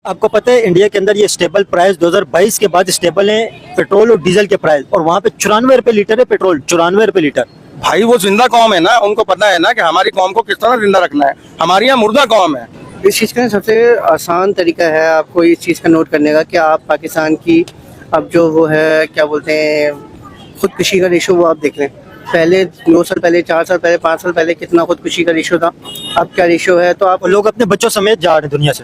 आपको पता है इंडिया के अंदर ये स्टेबल प्राइस 2022 के बाद स्टेबल है पेट्रोल और डीजल के प्राइस, और वहाँ पे 94 रुपए लीटर है पेट्रोल, 94 रुपए लीटर। भाई वो जिंदा कौम है ना, उनको पता है ना कि हमारी कौम को किस तरह जिंदा रखना है। हमारी यहाँ मुर्दा कौम है। इस चीज़ का सबसे आसान तरीका है आपको इस चीज़ का नोट करने का कि आप पाकिस्तान की अब जो वो है क्या बोलते हैं खुदकुशी का रेशो, वो आप देख लें। पहले 2 साल पहले, 4 साल पहले, 5 साल पहले कितना खुदकुशी का रेशो था, अब क्या रेशो है। तो आप लोग अपने बच्चों समेत जा रहे हैं दुनिया से,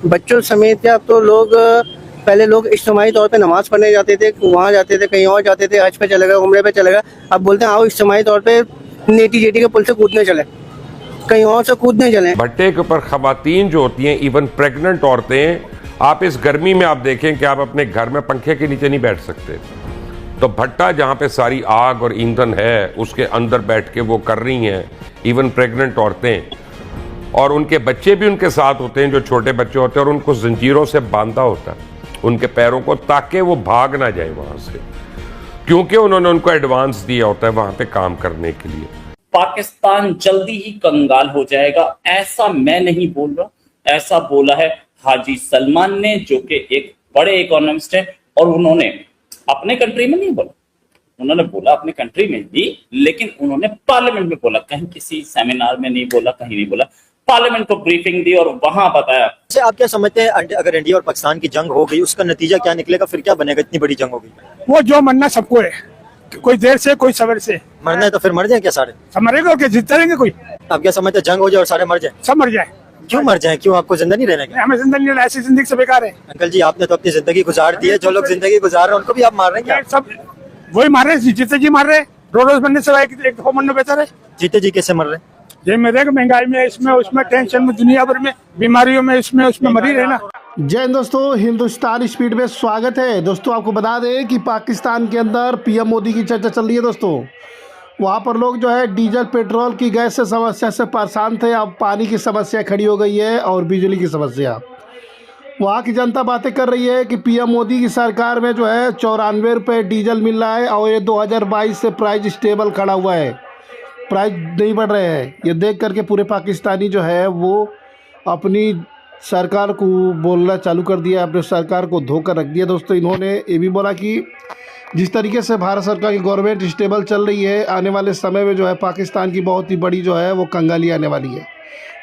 बच्चों समेत क्या, अब तो लोग पहले लोग इज्तिमाई तौर पे नमाज पढ़ने जाते थे, वहाँ जाते थे, कहीं और जाते थे, हज पे चले गए, उम्रे पे चले गए। अब बोलते हैं आओ इज्तिमाई तौर पे नेटी जेटी के पुल से कूदने चले, कहीं और से कूदने चले। भट्टे के ऊपर खवातीन जो होती हैं, इवन प्रेग्नेंट औरतें, आप इस गर्मी में आप देखें कि आप अपने घर में पंखे के नीचे नहीं बैठ सकते, तो भट्टा जहाँ पे सारी आग और ईंधन है उसके अंदर बैठ के वो कर रही हैं, इवन प्रेग्नेंट औरतें, और उनके बच्चे भी उनके साथ होते हैं जो छोटे बच्चे होते हैं, और उनको जंजीरों से बांधा होता है उनके पैरों को, ताकि वो भाग ना जाए वहां से, क्योंकि उन्होंने उनको एडवांस दिया होता है वहां पे काम करने के लिए। पाकिस्तान जल्दी ही कंगाल हो जाएगा, ऐसा मैं नहीं बोल रहा, ऐसा बोला है हाजी सलमान ने, जो कि एक बड़े इकोनॉमिस्ट हैं, और उन्होंने अपने कंट्री में नहीं बोला, उन्होंने बोला अपने कंट्री में भी, लेकिन उन्होंने पार्लियामेंट में बोला, कहीं किसी सेमिनार में नहीं बोला, कहीं नहीं बोला, पार्लियामेंट को ब्रीफिंग दी और वहां बताया। अच्छा, आप क्या समझते हैं अगर इंडिया और पाकिस्तान की जंग हो गई, उसका नतीजा क्या निकलेगा, फिर क्या बनेगा? इतनी बड़ी जंग हो गई, वो जो मरना सबको है, कोई देर से कोई सवेर से। मरना है तो फिर मर जाए क्या सारे? सब मरेगा क्या, जीतते रहेंगे कोई? आप क्या समझते हैं जंग हो जाए और सारे मर जाए? सब मर जाए। क्यों मर जाए? क्यों, आपको जिंदा नहीं रहना? हमें जिंदगी नहीं रहना, ऐसी जिंदगी से बेकार है। अंकल जी, आपने तो अपनी जिंदगी गुजार दी है, जो लोग जिंदगी गुजार रहे हैं उनको भी आप मार रहे हैं क्या? सब वही मार रहे, जीते जी मार रहे, रोज मरने से एक दफा मरना बेहतर है। जीते जी कैसे मर रहे हैं? ये में देख, महंगाई में, इसमें उसमें, टेंशन में, दुनिया भर में बीमारियों में, इसमें उसमें मरी रहना। जय हिंद दोस्तों, हिंदुस्तान स्पीड में स्वागत है। दोस्तों आपको बता दें कि पाकिस्तान के अंदर पीएम मोदी की चर्चा चल रही है। दोस्तों वहाँ पर लोग जो है डीजल पेट्रोल की गैस से समस्या से परेशान थे, अब पानी की समस्या खड़ी हो गई है और बिजली की समस्या। वहाँ की जनता बातें कर रही है कि पीएम मोदी की सरकार में जो है 94 रुपये डीजल मिल रहा है और ये 2022 से प्राइस स्टेबल खड़ा हुआ है, प्राइस नहीं बढ़ रहे हैं। ये देख करके पूरे पाकिस्तानी जो है वो अपनी सरकार को बोलना चालू कर दिया, अपने सरकार को धोकर रख दिया। दोस्तों इन्होंने ये भी बोला कि जिस तरीके से भारत सरकार की गवर्नमेंट स्टेबल चल रही है, आने वाले समय में जो है पाकिस्तान की बहुत ही बड़ी जो है वो कंगाली आने वाली है,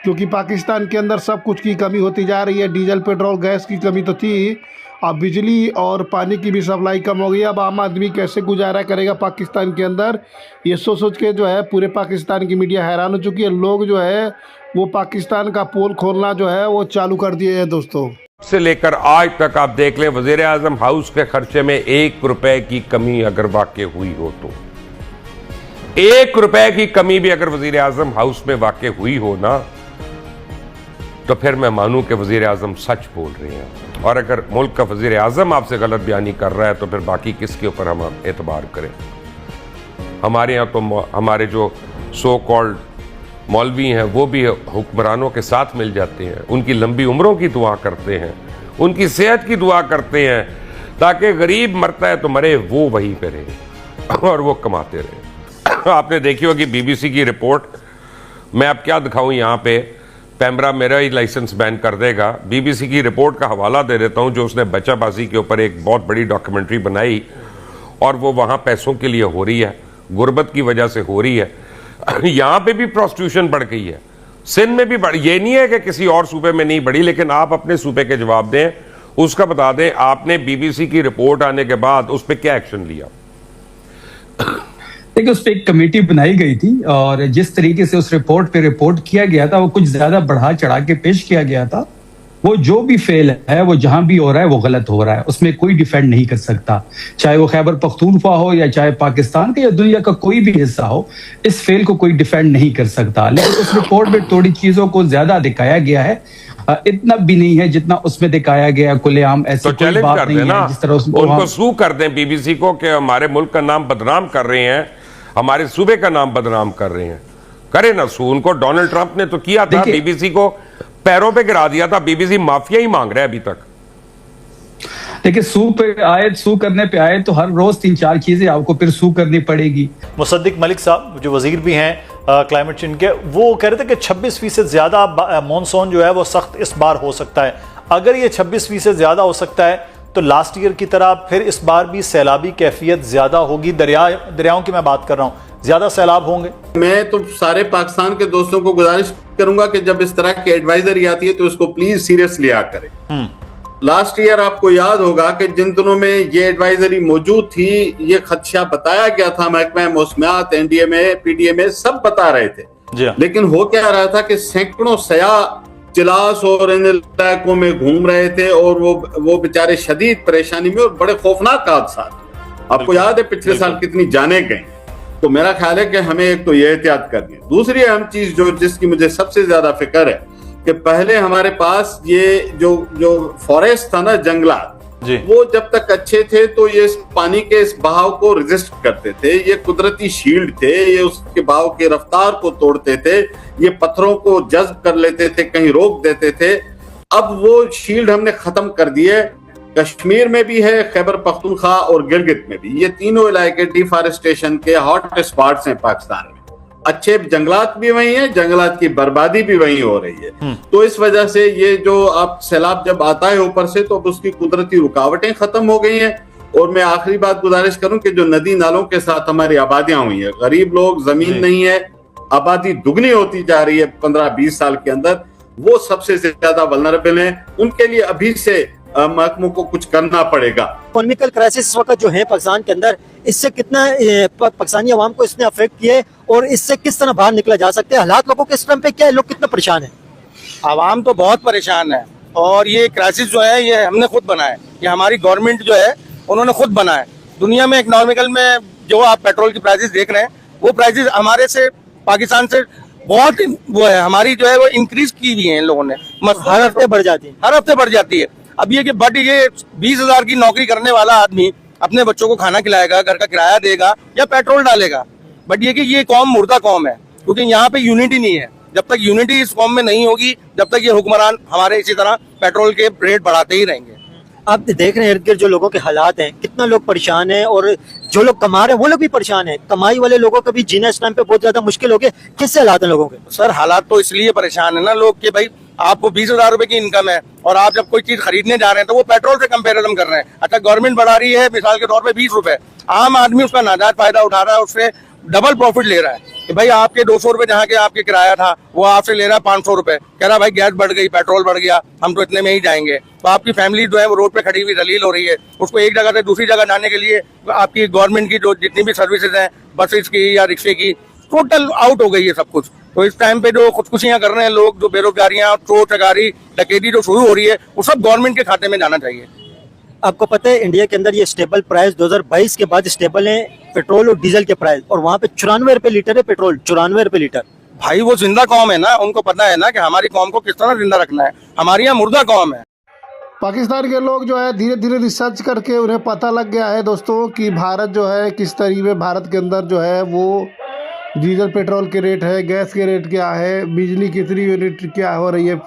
क्योंकि पाकिस्तान के अंदर सब कुछ की कमी होती जा रही है। डीजल पेट्रोल गैस की कमी तो थी, अब बिजली और पानी की भी सप्लाई कम हो गई। अब आम आदमी कैसे गुजारा करेगा पाकिस्तान के अंदर, ये सोच के जो है पूरे पाकिस्तान की मीडिया हैरान हो चुकी है। लोग जो है वो पाकिस्तान का पोल खोलना जो है वो चालू कर दिए हैं। दोस्तों से लेकर आज तक आप देख लें, वजीर आजम हाउस के खर्चे में 1 रुपए की कमी अगर वाकई हुई हो, तो 1 रुपए की कमी भी अगर वजीर आजम हाउस में वाकई हुई हो ना, तो फिर मैं मानूं कि वजीर आजम सच बोल रहे हैं। और अगर मुल्क का वजीर आजम आपसे गलत बयानी कर रहा है, तो फिर बाकी किसके ऊपर हम एतबार करें? हमारे यहाँ तो हमारे जो सो कॉल्ड मौलवी हैं वो भी हुक्मरानों के साथ मिल जाते हैं, उनकी लंबी उम्रों की दुआ करते हैं, उनकी सेहत की दुआ करते हैं, ताकि गरीब मरता है तो मरे वो वहीं पे रहे और वो कमाते रहे। आपने देखी होगी बीबीसी की रिपोर्ट, मैं अब क्या दिखाऊं यहाँ पे, पैमरा मेरा ही लाइसेंस बैन कर देगा। बीबीसी की रिपोर्ट का हवाला दे देता हूँ, जो उसने बच्चाबाजी के ऊपर एक बहुत बड़ी डॉक्यूमेंट्री बनाई, और वो वहाँ पैसों के लिए हो रही है, गुर्बत की वजह से हो रही है। यहाँ पे भी प्रोस्टिट्यूशन बढ़ गई है, सिंध में भी बढ़, ये नहीं है कि किसी और सूबे में नहीं बढ़ी, लेकिन आप अपने सूबे के जवाब दें, उसका बता दें आपने बीबीसी की रिपोर्ट आने के बाद उस पर क्या एक्शन लिया। देखिए, उस पर एक कमेटी बनाई गई थी और जिस तरीके से उस रिपोर्ट पे रिपोर्ट किया गया था वो कुछ ज्यादा बढ़ा चढ़ा के पेश किया गया था। वो जो भी फेल है वो जहां भी हो रहा है वो गलत हो रहा है, उसमें कोई डिफेंड नहीं कर सकता, चाहे वो खैबर पख्तूनख्वा हो या चाहे पाकिस्तान का या दुनिया का कोई भी हिस्सा हो, इस फेल को कोई डिफेंड नहीं कर सकता। लेकिन उस रिपोर्ट में थोड़ी चीजों को ज्यादा दिखाया गया है, इतना भी नहीं है जितना उसमें दिखाया गया। खुलेआम ऐसे तो कोई बात नहीं है जिस तरह उनको सू कर दें बीबीसी को कि हमारे मुल्क का नाम बदनाम कर रहे हैं, हमारे सूबे का नाम बदनाम कर रहे हैं, करे ना सू उनको। डोनाल्ड ट्रंप ने तो किया था, बीबीसी को पैरों पे गिरा दिया था, बीबीसी माफिया ही मांग रहा है अभी तक। देखिए, सू करने पे आए तो हर रोज 3-4 चीजें आपको फिर सू करनी पड़ेगी। मुसद्दिक मलिक साहब जो वजीर भी हैं क्लाइमेट चेंज के, वो कह रहे थे कि 26% ज्यादा मॉनसून जो है वो सख्त इस बार हो सकता है। अगर ये 26% ज़्यादा हो सकता है तो लास्ट ईयर की तरह फिर इस बार भी सैलाबी कैफियत ज़्यादा होगी। दरियाओं की मैं बात कर रहा हूँ, ज़्यादा सैलाब होंगे। मैं तो सारे पाकिस्तान के दोस्तों को गुजारिश करूंगा कि जब इस तरह की एडवाइजरी आती है तो उसको प्लीज सीरियस लिया करें। लास्ट ईयर आपको याद होगा कि जिन दिनों में ये एडवाइजरी मौजूद थी, ये खदशा बताया गया था, महकमा मौसमियात, एनडीएमए, पीडीएमए सब बता रहे थे। लेकिन हो क्या रहा था कि सैकड़ों सयाह चिलास और इन इलाकों में घूम रहे थे और वो बेचारे शदीद परेशानी में और बड़े खौफनाक हादसा। आपको याद है पिछले साल कितनी जाने गई। तो मेरा ख्याल है कि हमें एक तो ये एहतियात करनी है। दूसरी अहम चीज जिसकी मुझे सबसे ज्यादा फिक्र है कि पहले हमारे पास ये जो फॉरेस्ट था ना, जंगलात, वो जब तक अच्छे थे तो ये पानी के इस बहाव को रेजिस्ट करते थे। ये कुदरती शील्ड थे, ये उसके बहाव की रफ्तार को तोड़ते थे, ये पत्थरों को जज्ब कर लेते थे, कहीं रोक देते थे। अब वो शील्ड हमने खत्म कर दिए। कश्मीर में भी है, खैबर पख्तूनख्वा और गिलगित में भी। ये तीनों इलाके डिफॉरेस्टेशन के हॉट स्पॉट्स हैं पाकिस्तान में। अच्छे जंगलात भी वही हैं, जंगलात की बर्बादी भी वही हो रही है। तो इस वजह से ये जो आप सैलाब जब आता है ऊपर से तो अब उसकी कुदरती रुकावटें खत्म हो गई हैं। और मैं आखिरी बात गुजारिश करूं कि जो नदी नालों के साथ हमारी आबादियां हुई है, गरीब लोग, जमीन नहीं है, आबादी दुगनी होती जा रही है 15-20 साल के अंदर, वो सबसे ज्यादा वल्नरेबल हैं। उनके लिए अभी से महकमों को कुछ करना पड़ेगा। इकोनॉमिकल क्राइसिस इस वक्त जो है पाकिस्तान के अंदर, इससे कितना पाकिस्तानी अवाम को इसने अफेक्ट किए और इससे किस तरह बाहर निकला जा सकता है? हालात लोगों के इस टाइम पे क्या है, लोग कितना परेशान है? आवाम तो बहुत परेशान है और ये क्राइसिस जो है ये हमने खुद बनाया, ये हमारी गवर्नमेंट जो है उन्होंने खुद बनाया। दुनिया में इकोनॉमिकल में जो आप पेट्रोल की प्राइसेस देख रहे हैं, वो प्राइसेस हमारे से, पाकिस्तान से बहुत वो है, हमारी जो है वो इंक्रीज की हुई है इन लोगों ने। हर हफ्ते बढ़ जाती है, हर हफ्ते बढ़ जाती है। अब ये कि बट ये 20,000 की नौकरी करने वाला आदमी अपने बच्चों को खाना खिलाएगा, घर का किराया देगा या पेट्रोल डालेगा। बट ये कि ये कौम मुर्दा कौम है, क्योंकि यहाँ पे यूनिटी नहीं है। जब तक यूनिटी इस कौम में नहीं होगी, जब तक ये हुक्मरान हमारे इसी तरह पेट्रोल के रेट बढ़ाते ही रहेंगे। आप देख रहे हैं इर्द गिर्द जो लोगों के हालात हैं, कितना लोग परेशान हैं और जो लोग कमा रहे हैं वो लोग भी परेशान हैं। कमाई वाले लोगों का भी जीना इस टाइम पे बहुत ज्यादा मुश्किल हो गया। किससे हालात हैं लोगों के? सर हालात तो इसलिए परेशान है ना लोग कि भाई आपको 20,000 रुपए की इनकम है और आप जब कोई चीज खरीदने जा रहे हैं तो वो पेट्रोल से कंपेरिजन कर रहे हैं। अच्छा, गवर्नमेंट बढ़ा रही है मिसाल के तौर पे 20 रुपए, आम आदमी उसका नाजायज फायदा उठा रहा है, उससे डबल प्रॉफिट ले रहा है कि भाई आपके 200 रुपए जहाँ के आपके किराया था वो आपसे ले रहा है 500 रुपए। कह रहा भाई गैस बढ़ गई, पेट्रोल बढ़ गया, हम तो इतने में ही जाएंगे। तो आपकी फैमिली जो है वो रोड पे खड़ी हुई दलील हो रही है। उसको एक जगह से दूसरी जगह जाने के लिए आपकी गवर्नमेंट की जो जितनी भी सर्विसेज हैं, बसेस की या रिक्शे की, टोटल आउट हो गई है सब कुछ। तो इस टाइम पे जो खुदकुशियां कर रहे हैं लोग, जो बेरोजगारियां, चोर चकारी, डकैती जो शुरू हो रही है, वो सब गवर्नमेंट के खाते में जाना चाहिए। आपको पता है इंडिया के अंदर ये स्टेबल प्राइस 2022 के बाद स्टेबल है पेट्रोल और डीजल के प्राइस, और वहाँ पे 94 रुपए लीटर है पेट्रोल, 94 रुपए लीटर। भाई वो जिंदा कौम है ना, उनको पता है ना कि हमारी कौम को किस तरह जिंदा रखना है। हमारी यहाँ मुर्दा कौम है। पाकिस्तान के लोग जो है धीरे धीरे रिसर्च करके उन्हें पता लग गया है दोस्तों कि भारत जो है किस तरीके में, भारत के अंदर जो है वो डीजल पेट्रोल के रेट है, गैस के रेट क्या है, बिजली कितनी यूनिट क्या हो रही है,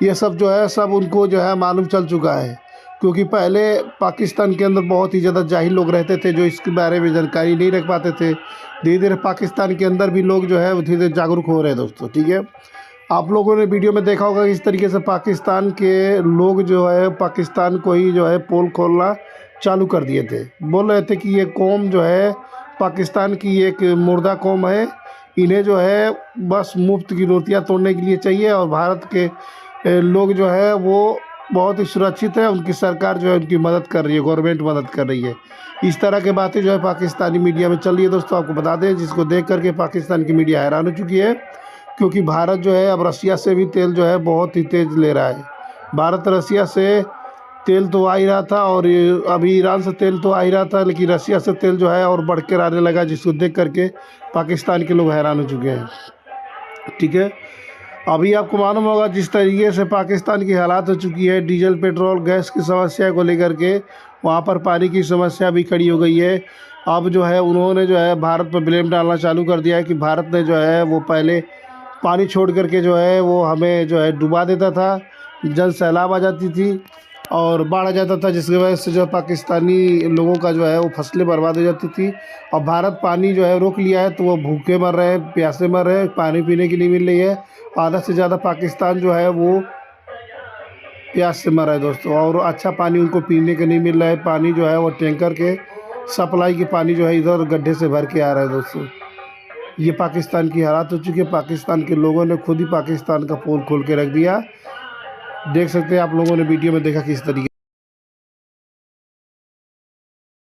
ये सब जो है सब उनको जो है मालूम चल चुका है। क्योंकि पहले पाकिस्तान के अंदर बहुत ही ज़्यादा जाहिल लोग रहते थे जो इसके बारे में जानकारी नहीं रख पाते थे। धीरे धीरे पाकिस्तान के अंदर भी लोग जो है वो धीरे धीरे जागरूक हो रहे हैं दोस्तों, ठीक है। आप लोगों ने वीडियो में देखा होगा कि इस तरीके से पाकिस्तान के लोग जो है पाकिस्तान को ही जो है पोल खोलना चालू कर दिए थे। बोल रहे थे कि ये कौम जो है पाकिस्तान की एक मुर्दा कौम है, इन्हें जो है बस मुफ्त की रोटियां तोड़ने के लिए चाहिए और भारत के लोग जो है वो बहुत ही सुरक्षित है, उनकी सरकार जो है उनकी मदद कर रही है, गवर्नमेंट मदद कर रही है। इस तरह की बातें जो है पाकिस्तानी मीडिया में चल रही है दोस्तों। आपको बता दें, जिसको देख करके पाकिस्तान की मीडिया हैरान हो चुकी है, क्योंकि भारत जो है अब रसिया से भी तेल जो है बहुत ही तेज़ ले रहा है। भारत रसिया से तेल तो आ ही रहा था और अभी ईरान से तेल तो आ ही रहा था, लेकिन रसिया से तेल जो है और बढ़ कर आने लगा, जिसको देख करके पाकिस्तान के लोग हैरान हो चुके हैं, ठीक है। अभी आपको मालूम होगा जिस तरीके से पाकिस्तान की हालात हो चुकी है, डीजल पेट्रोल गैस की समस्या को लेकर के, वहाँ पर पानी की समस्या भी खड़ी हो गई है। अब जो है उन्होंने जो है भारत पर ब्लेम डालना चालू कर दिया है कि भारत ने जो है वो पहले पानी छोड़ करके जो है वो हमें जो है डुबा देता था, जल सैलाब आ जाती थी और बाढ़ आ जाता था, जिसकी वजह से जो पाकिस्तानी लोगों का जो है वो फसलें बर्बाद हो जाती थी। और भारत पानी जो है रोक लिया है तो वो भूखे मर रहे हैं, प्यासे मर रहे हैं, पानी पीने की नहीं मिल रही है। आधा से ज़्यादा पाकिस्तान जो है वो प्यास से मर रहे हैं दोस्तों। और अच्छा पानी उनको पीने के नहीं मिल रहा है। पानी जो है वो टैंकर के सप्लाई के पानी जो है इधर गड्ढे से भर के आ रहा है दोस्तों। ये पाकिस्तान की हालात हो चुकी है। पाकिस्तान के लोगों ने खुद ही पाकिस्तान का पोल खोल के रख दिया। देख सकते हैं आप लोगों ने वीडियो में देखा किस तरीके